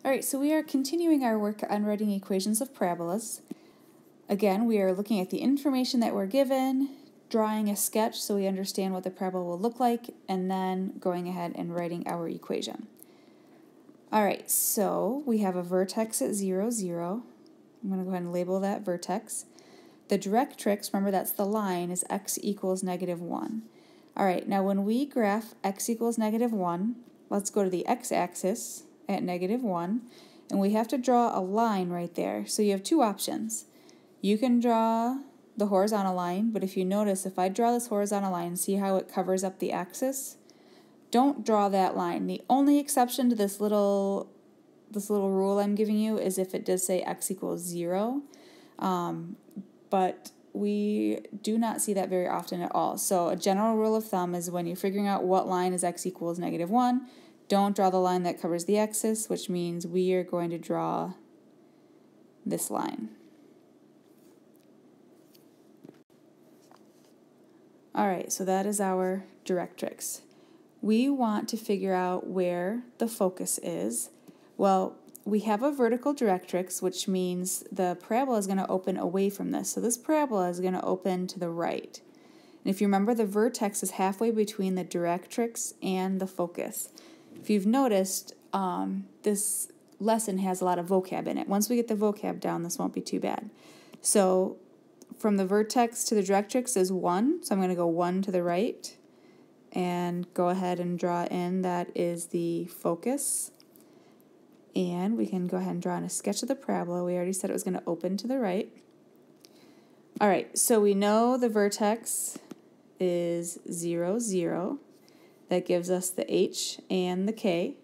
Alright, so we are continuing our work on writing equations of parabolas. Again, we are looking at the information that we're given, drawing a sketch so we understand what the parabola will look like, and then going ahead and writing our equation. Alright, so we have a vertex at 0, 0. I'm going to go ahead and label that vertex. The directrix, remember that's the line, is x equals negative 1. Alright, now when we graph x equals negative 1, let's go to the x-axis at negative 1, and we have to draw a line right there. So you have two options. You can draw the horizontal line, but if you notice, if I draw this horizontal line, see how it covers up the axis? Don't draw that line. The only exception to this little rule I'm giving you is if it does say x equals 0, but we do not see that very often at all. So a general rule of thumb is when you're figuring out what line is x equals negative 1, don't draw the line that covers the axis, which means we are going to draw this line. Alright, so that is our directrix. We want to figure out where the focus is. Well, we have a vertical directrix, which means the parabola is going to open away from this. So this parabola is going to open to the right. And if you remember, the vertex is halfway between the directrix and the focus. If you've noticed, this lesson has a lot of vocab in it. Once we get the vocab down, this won't be too bad. So from the vertex to the directrix is 1, so I'm going to go 1 to the right and go ahead and draw in. That is the focus. And we can go ahead and draw in a sketch of the parabola. We already said it was going to open to the right. Alright, so we know the vertex is 0, 0. That gives us the h and the k.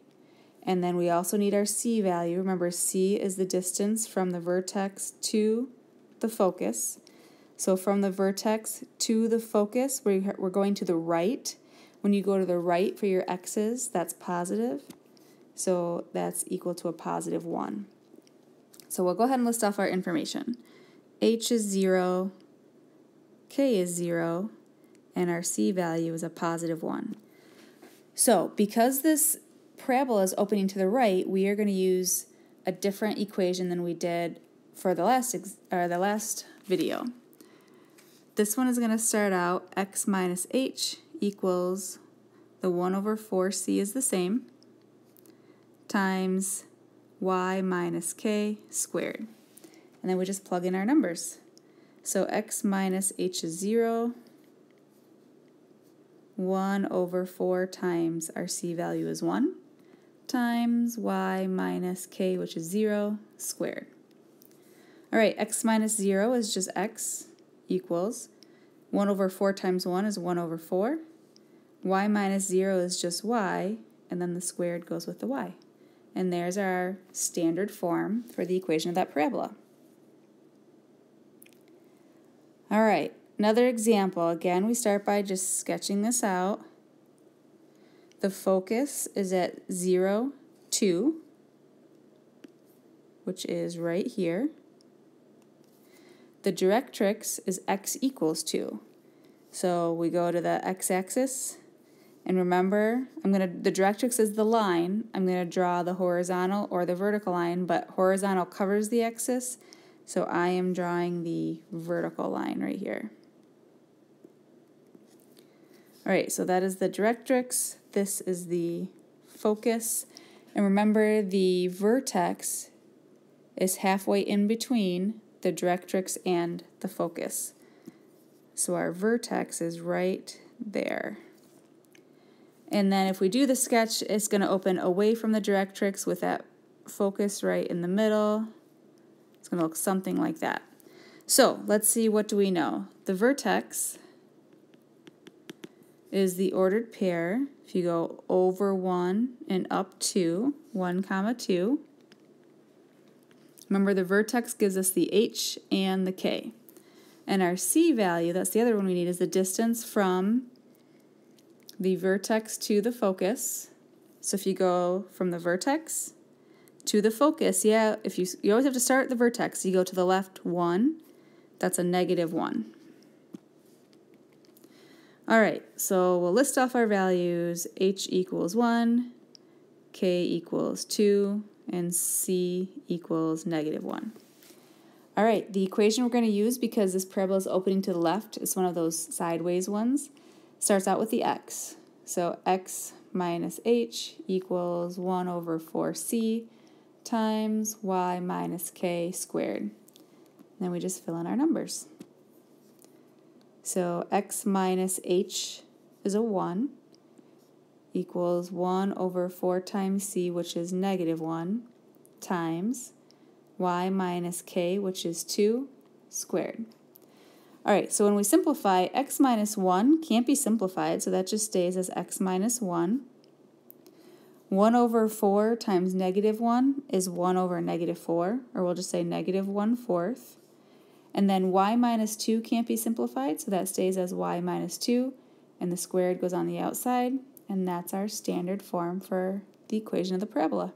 And then we also need our c value. Remember, c is the distance from the vertex to the focus. So from the vertex to the focus, we're going to the right. When you go to the right for your x's, that's positive. So that's equal to a positive 1. So we'll go ahead and list off our information. H is 0, k is 0, and our c value is a positive 1. So because this parabola is opening to the right, we are going to use a different equation than we did for the last video. This one is going to start out x minus h equals the 1 over 4c is the same, times y minus k squared. And then we just plug in our numbers. So x minus h is 0. 1 over 4 times our c value is 1, times y minus k, which is 0, squared. Alright, x minus 0 is just x equals 1 over 4 times 1 is 1 over 4. Y minus 0 is just y, and then the squared goes with the y. And there's our standard form for the equation of that parabola. Alright, another example. Again, we start by just sketching this out. The focus is at 0, 2, which is right here. The directrix is x equals 2. So we go to the x-axis, and remember, the directrix is the line. I'm going to draw the horizontal or the vertical line, but horizontal covers the axis, so I am drawing the vertical line right here. Alright, so that is the directrix, this is the focus, and remember the vertex is halfway in between the directrix and the focus. So our vertex is right there. And then if we do the sketch, it's going to open away from the directrix with that focus right in the middle. It's going to look something like that. So let's see, what do we know? The vertex is the ordered pair. If you go over 1 and up 2, 1 comma 2. Remember, the vertex gives us the h and the k. And our c value, that's the other one we need, is the distance from the vertex to the focus. So if you go from the vertex to the focus, you always have to start at the vertex. You go to the left 1, that's a negative 1. Alright, so we'll list off our values. H equals 1, k equals 2, and c equals -1. All right, the equation we're going to use, because this parabola is opening to the left, it's one of those sideways ones, starts out with the x. So x minus h equals 1 over 4c times y minus k squared. Then we just fill in our numbers. So x minus h is a 1, equals 1 over 4 times c, which is -1, times y minus k, which is 2, squared. All right, so when we simplify, x minus 1 can't be simplified, so that just stays as x minus 1. 1 over 4 times -1 is 1 over -4, or we'll just say -1/4. And then y minus 2 can't be simplified, so that stays as y minus 2, and the squared goes on the outside, and that's our standard form for the equation of the parabola.